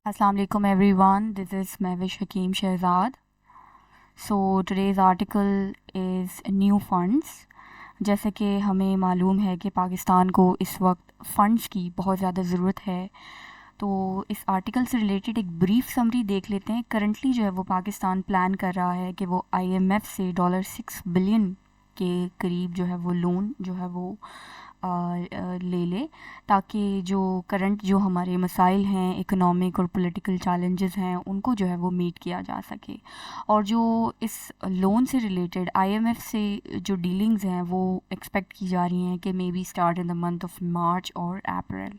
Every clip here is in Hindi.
Assalamu alaikum everyone, this is Mehwish Hakeem Shehzad. So today's article is new funds. जैसे कि हमें मालूम है कि पाकिस्तान को इस वक्त फ़ंड्स की बहुत ज़्यादा ज़रूरत है, तो इस आर्टिकल से रिलेटेड एक ब्रीफ समरी देख लेते हैं। करंटली जो है वो पाकिस्तान प्लान कर रहा है कि वो IMF से $6 बिलियन के करीब जो है वो लोन जो है वो ले ले, ताकि जो करंट जो हमारे मसाइल हैं, इकोनॉमिक और पॉलिटिकल चैलेंजेस हैं, उनको जो है वो मीट किया जा सके। और जो इस लोन से रिलेटेड IMF से जो डीलिंग्स हैं वो एक्सपेक्ट की जा रही हैं कि may be start in the month of March और अप्रैल।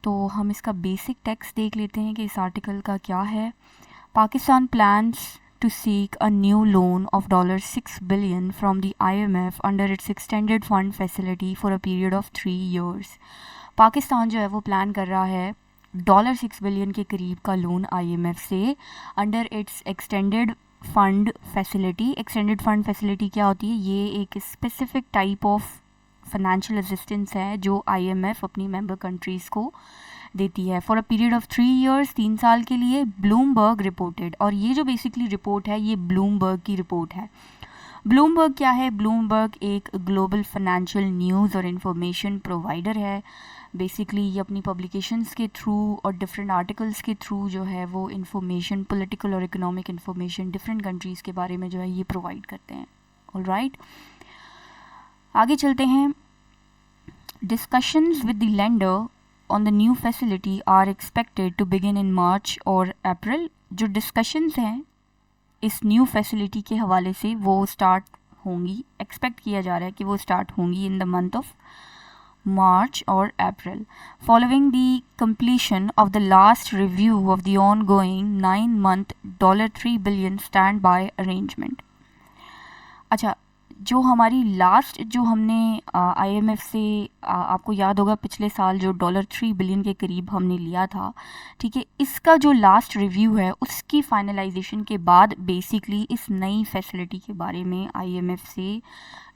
तो हम इसका बेसिक टेक्स्ट देख लेते हैं कि इस आर्टिकल का क्या है। Pakistan plans to seek a new loan of $6 billion from the IMF under its extended fund facility for a period of 3 years. Pakistan जो है वो प्लान कर रहा है $6 बिलियन के करीब का लोन IMF से under its extended fund facility. Extended fund facility क्या होती है? ये एक specific type of financial assistance है जो IMF अपनी मेंबर कंट्रीज़ को देती है for a period of 3 years, 3 साल के लिए। ब्लूमबर्ग रिपोर्टेड, और ये जो बेसिकली रिपोर्ट है ये ब्लूमबर्ग की रिपोर्ट है। ब्लूमबर्ग क्या है? ब्लूमबर्ग एक ग्लोबल फाइनेंशियल न्यूज़ और इन्फॉर्मेशन प्रोवाइडर है। बेसिकली ये अपनी पब्लिकेशंस के थ्रू और डिफरेंट आर्टिकल्स के थ्रू जो है वो इन्फॉर्मेशन, पॉलिटिकल और इकोनॉमिक इन्फॉर्मेशन डिफरेंट कंट्रीज़ के बारे में जो है ये प्रोवाइड करते हैं। ऑलराइट, आगे चलते हैं। Discussions with the lender on the new facility are expected to begin in March और April। जो discussions हैं इस new facility के हवाले से वो start होंगी, expect किया जा रहा है कि वो start होंगी in the month of March और April, following the completion of the last review of the ongoing 9-month $3 billion standby arrangement। अच्छा, जो हमारी लास्ट जो हमने IMF से आपको याद होगा पिछले साल जो $3 बिलियन के करीब हमने लिया था, ठीक है, इसका जो लास्ट रिव्यू है उसकी फाइनलाइजेशन के बाद बेसिकली इस नई फैसिलिटी के बारे में IMF से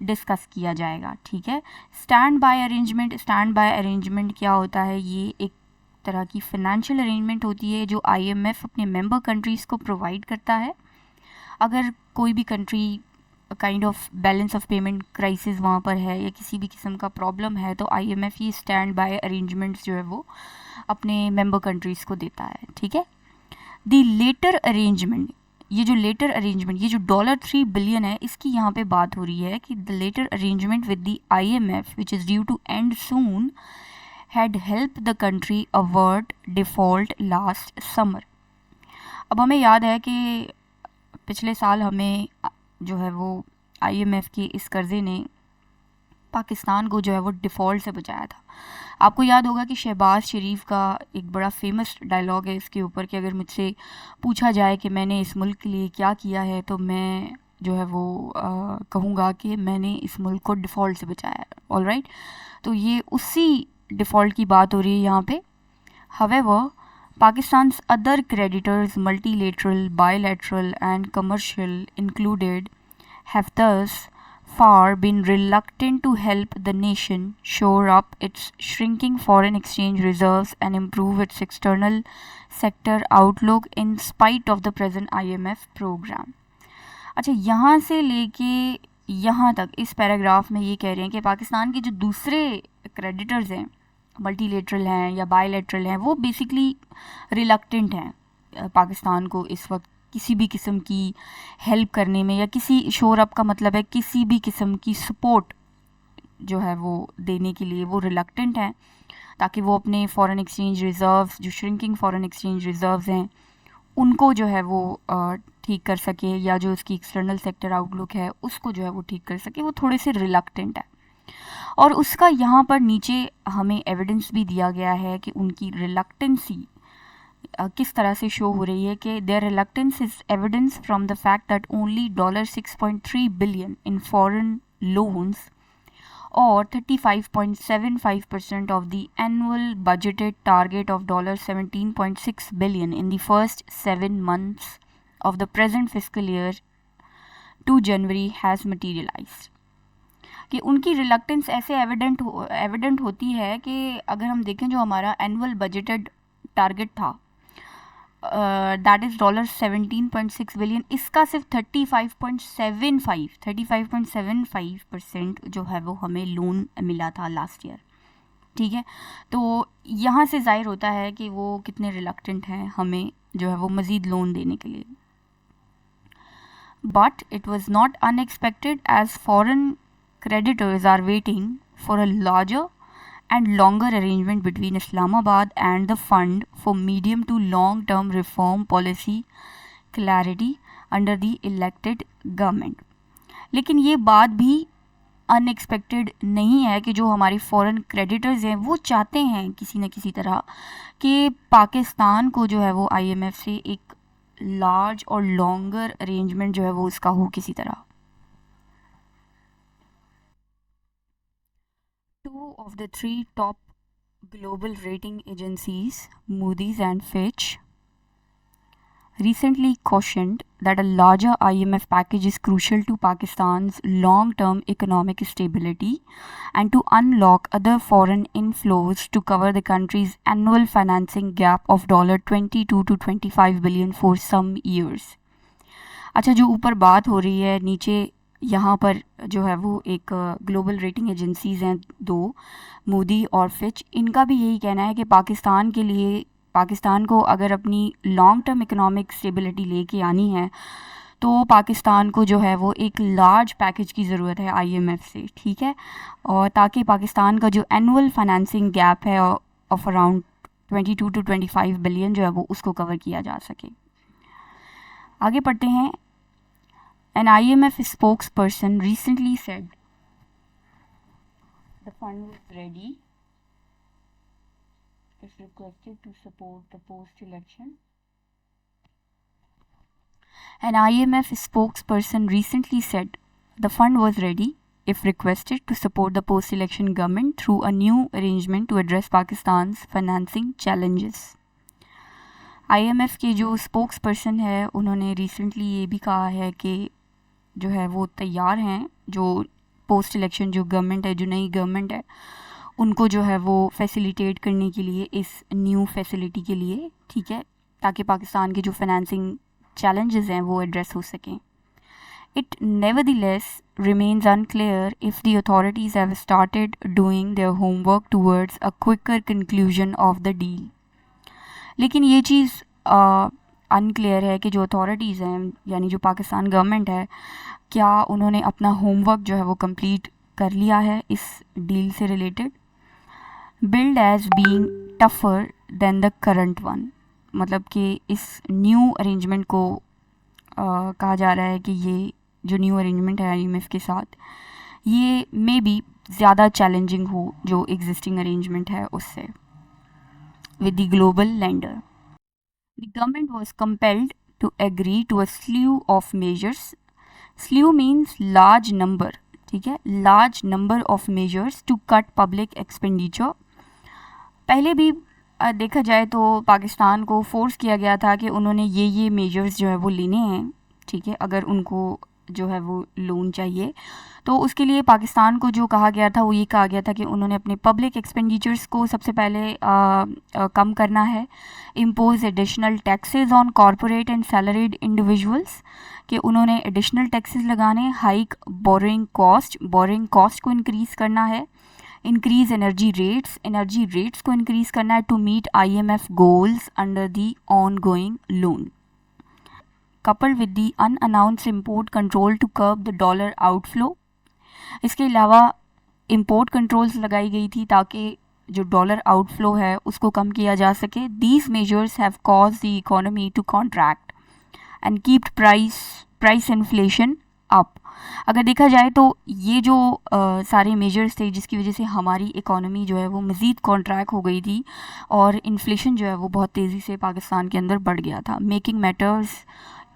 डिस्कस किया जाएगा। ठीक है, stand by arrangement. Stand by arrangement क्या होता है? ये एक तरह की फाइनेंशियल अरेंजमेंट होती है जो IMF अपने मेंबर कंट्रीज़ को प्रोवाइड करता है। अगर कोई भी country kind of balance of payment crisis वहाँ पर है या किसी भी किस्म का प्रॉब्लम है, तो IMF ये स्टैंड बाय अरेंजमेंट्स जो है वो अपने मेंबर कंट्रीज़ को देता है। ठीक है, द लेटर अरेंजमेंट, ये जो लेटर अरेंजमेंट, ये जो $3 बिलियन है, इसकी यहाँ पे बात हो रही है कि the latter arrangement with the IMF which is due to end soon had help the country avert default last summer. अब हमें याद है कि पिछले साल हमें जो है वो IMF के इस कर्ज़े ने पाकिस्तान को जो है वो डिफ़ॉल्ट से बचाया था। आपको याद होगा कि शहबाज शरीफ का एक बड़ा फेमस डायलॉग है इसके ऊपर कि अगर मुझसे पूछा जाए कि मैंने इस मुल्क के लिए क्या किया है, तो मैं जो है वो कहूँगा कि मैंने इस मुल्क को डिफ़ॉल्ट से बचाया है। ऑलराइट, तो ये उसी डिफ़ॉल्ट की बात हो रही है यहाँ पे। However, Pakistan's other creditors, multilateral, bilateral and commercial included, have thus far been reluctant to help the nation shore up its shrinking foreign exchange reserves and improve its external sector outlook in spite of the present IMF program। अच्छा, यहाँ से लेके यहाँ तक इस पैराग्राफ में ये कह रहे हैं कि पाकिस्तान के जो दूसरे क्रेडिटर्स हैं, मल्टीलेटरल हैं या बायलेटरल हैं, वो बेसिकली रिलक्टेंट हैं पाकिस्तान को इस वक्त किसी भी किस्म की हेल्प करने में, या किसी शोर अप का मतलब है किसी भी किस्म की सपोर्ट जो है वो देने के लिए वो रिलक्टेंट हैं, ताकि वो अपने फॉरेन एक्सचेंज रिज़र्व्स, जो श्रिंकिंग फॉरेन एक्सचेंज रिज़र्व्स हैं, उनको जो है वो ठीक कर सके, या जो उसकी एक्सटर्नल सेक्टर आउटलुक है उसको जो है वो ठीक कर सके। वो थोड़े से रिलक्टेंट है, और उसका यहाँ पर नीचे हमें एविडेंस भी दिया गया है कि उनकी रिलक्टेंसी किस तरह से शो हो रही है कि there reluctance is evidence from the fact that only $6.3 billion in foreign loans और 35.75% of the annual budgeted target of $17.6 billion in the first 7 months of the present fiscal year to January has materialized। कि उनकी रिलक्टेंस ऐसे एविडेंट होती है कि अगर हम देखें जो हमारा एनुअल बजटेड टारगेट था दैट इज़ $17.6 बिलियन, इसका सिर्फ 35.75% जो है वो हमें लोन मिला था लास्ट ईयर। ठीक है, तो यहाँ से ज़ाहिर होता है कि वो कितने रिलक्टेंट हैं हमें जो है वो मज़ीद लोन देने के लिए। But it was not unexpected as foreign creditors are waiting for a larger and longer arrangement between Islamabad and the fund for medium to long term reform policy clarity under the elected government। लेकिन ये बात भी अनएक्सपेक्टेड नहीं है कि जो हमारे फॉरेन क्रेडिटर्स हैं वो चाहते हैं किसी न किसी तरह कि पाकिस्तान को जो है वो IMF से एक लार्ज और लॉन्गर अरेंजमेंट जो है वो उसका हो किसी तरह। Two of the three top global rating agencies, Moody's and Fitch, recently cautioned that a larger IMF package is crucial to Pakistan's long-term economic stability and to unlock other foreign inflows to cover the country's annual financing gap of $22 to $25 billion for some years। अच्छा, जो ऊपर बात हो रही है नीचे यहाँ पर जो है वो एक ग्लोबल रेटिंग एजेंसीज़ हैं दो, मूडी और फिच, इनका भी यही कहना है कि पाकिस्तान को अगर अपनी लॉन्ग टर्म इकोनॉमिक स्टेबिलिटी लेके आनी है तो पाकिस्तान को जो है वो एक लार्ज पैकेज की ज़रूरत है IMF से। ठीक है, और ताकि पाकिस्तान का जो एनुअल फाइनेंसिंग गैप है ऑफ अराउंड 22 to 25 बिलियन जो है वो उसको कवर किया जा सके। आगे पढ़ते हैं। An IMF spokesperson recently said the fund was ready if requested to support the post-election. An IMF spokesperson recently said the fund was ready if requested to support the post-election government through a new arrangement to address Pakistan's financing challenges. IMF के जो स्पोक्स पर्सन है उन्होंने रिसेंटली ये भी कहा है कि जो है वो तैयार हैं, जो पोस्ट इलेक्शन जो गवर्नमेंट है, जो नई गवर्नमेंट है, उनको जो है वो फैसिलिटेट करने के लिए इस न्यू फैसिलिटी के लिए। ठीक है, ताकि पाकिस्तान के जो फाइनेंसिंग challenges हैं वो एड्रेस हो सकें। It nevertheless remains unclear if the authorities have started doing their homework towards a quicker conclusion of the deal। लेकिन ये चीज़ अनक्लियर है कि जो अथॉरिटीज़ हैं यानी जो पाकिस्तान गवर्नमेंट है, क्या उन्होंने अपना होमवर्क जो है वो कंप्लीट कर लिया है इस डील से related. Build as being tougher than the current one, मतलब कि इस न्यू अरेंजमेंट को कहा जा रहा है कि ये जो न्यू अरेंजमेंट है IMF के साथ, ये मे बी ज़्यादा चैलेंजिंग हो जो एग्जिस्टिंग अरेंजमेंट है उससे। With the global lender, the government was compelled to agree to a slew of measures. Slew means large number, ठीक है, large number of measures to cut public expenditure। पहले भी देखा जाए तो पाकिस्तान को फोर्स किया गया था कि उन्होंने ये मेजर्स जो है वो लेने हैं। ठीक है, अगर उनको जो है वो लोन चाहिए तो उसके लिए पाकिस्तान को जो कहा गया था वो ये कहा गया था कि उन्होंने अपने पब्लिक एक्सपेंडिचर्स को सबसे पहले कम करना है। Impose additional taxes on corporate and salaried individuals, कि उन्होंने एडिशनल टैक्सेस लगाने। हाइक बोरिंग कॉस्ट को इंक्रीज़ करना है। इंक्रीज़ एनर्जी रेट्स को इंक्रीज़ करना है to meet IMF goals under the ongoing loan. coupled with the unannounced import control to curb the dollar outflow। इसके अलावा import controls लगाई गई थी ताकि जो डॉलर आउटफ्लो है उसको कम किया जा सके। These measures have caused the economy to contract and keep price inflation up। अगर देखा जाए तो ये जो सारे मेजर्स थे जिसकी वजह से हमारी इकोनॉमी जो है वो मज़ीद कॉन्ट्रैक्ट हो गई थी और इन्फ्लेशन जो है वो बहुत तेज़ी से पाकिस्तान के अंदर बढ़ गया था, making matters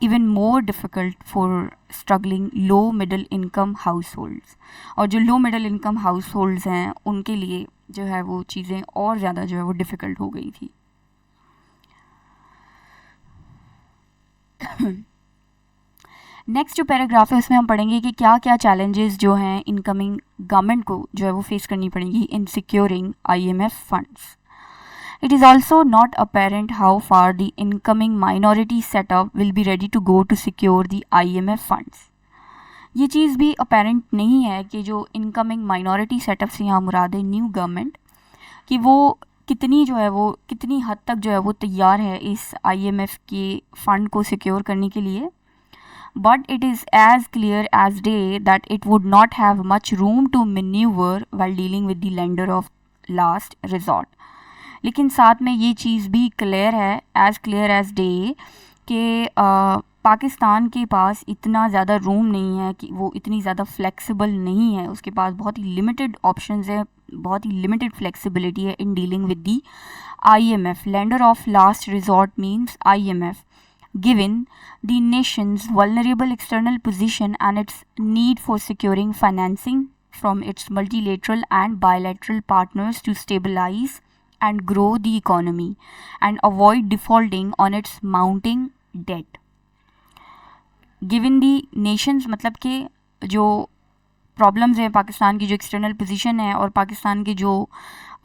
even more difficult for struggling low middle income households। और जो low middle income households हैं उनके लिए जो है वो चीज़ें और ज़्यादा जो है वो डिफ़िकल्ट हो गई थी। नेक्स्ट जो पैराग्राफ है उसमें हम पढ़ेंगे कि क्या क्या चैलेंजेस जो हैं इनकमिंग गवर्नमेंट को जो है वो फेस करनी पड़ेंगी in securing IMF funds. It is also not apparent how far the incoming minority setup will be ready to go to secure the IMF funds. ये चीज़ भी अपेरेंट नहीं है कि जो इनकमिंग माइनॉरिटी सेटअप से यहाँ मुराद है न्यू गवर्नमेंट, कि वो कितनी जो है वो कितनी हद तक जो है वो तैयार है इस IMF के फ़ंड को सिक्योर करने के लिए. But it is as clear as day that it would not have much room to maneuver while dealing with the lender of last resort. लेकिन साथ में ये चीज़ भी क्लियर है, एज़ क्लियर एज़ डे, कि पाकिस्तान के पास इतना ज़्यादा रूम नहीं है, कि वो इतनी ज़्यादा फ्लेक्सिबल नहीं है, उसके पास बहुत ही लिमिटेड ऑप्शंस है, बहुत ही लिमिटेड फ्लेक्सिबिलिटी है in dealing with the IMF. Lender of last resort means IMF. Given the nation's vulnerable external position and its need for securing financing from its multilateral and bilateral partners to stabilize and grow the economy and avoid defaulting on its mounting debt. Given the nations मतलब कि जो प्रॉब्लम्स हैं पाकिस्तान की, जो एक्सटर्नल पोजीशन है और पाकिस्तान के जो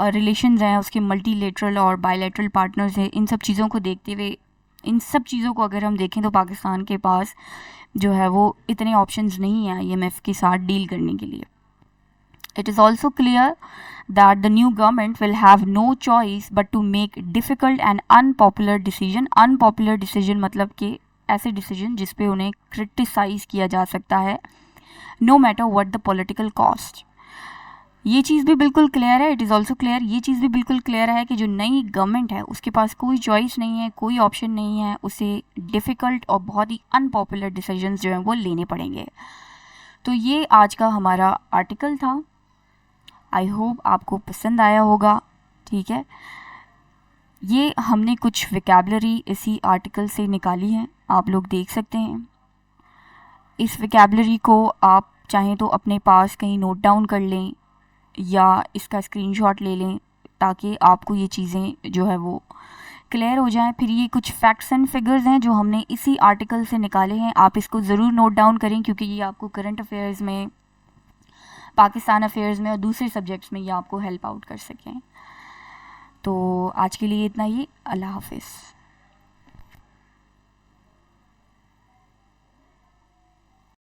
रिलेशंस हैं उसके मल्टीलेटरल और बायलैटरल पार्टनर्स हैं, इन सब चीज़ों को देखते हुए, इन सब चीज़ों को अगर हम देखें तो पाकिस्तान के पास जो है वो इतने ऑप्शंस नहीं हैं IMF के साथ डील करने के लिए. It is also clear that the new government will have no choice but to make difficult and unpopular decision. Unpopular decision मतलब कि ऐसे डिसीजन जिस पे उन्हें क्रिटिसाइज़ किया जा सकता है, no matter what the political cost. ये चीज़ भी बिल्कुल क्लियर है. इट इज़ ऑल्सो क्लियर, ये चीज़ भी बिल्कुल क्लियर है कि जो नई गवर्नमेंट है उसके पास कोई चॉइस नहीं है, कोई ऑप्शन नहीं है, उसे डिफ़िकल्ट और बहुत ही अनपॉपुलर डिसीजंस जो हैं वो लेने पड़ेंगे. तो ये आज का हमारा आर्टिकल था. आई होप आपको पसंद आया होगा. ठीक है, ये हमने कुछ विकैबलरी इसी आर्टिकल से निकाली है, आप लोग देख सकते हैं. इस विकैबलरी को आप चाहें तो अपने पास कहीं नोट डाउन कर लें या इसका स्क्रीनशॉट ले लें, ताकि आपको ये चीज़ें जो है वो क्लियर हो जाएं. फिर ये कुछ फैक्ट्स एंड फिगर्स हैं जो हमने इसी आर्टिकल से निकाले हैं, आप इसको ज़रूर नोट डाउन करें, क्योंकि ये आपको करंट अफेयर्स में, पाकिस्तान अफेयर्स में और दूसरे सब्जेक्ट्स में ये आपको हेल्प आउट कर सकें. तो आज के लिए इतना ही. अल्लाह हाफिज़.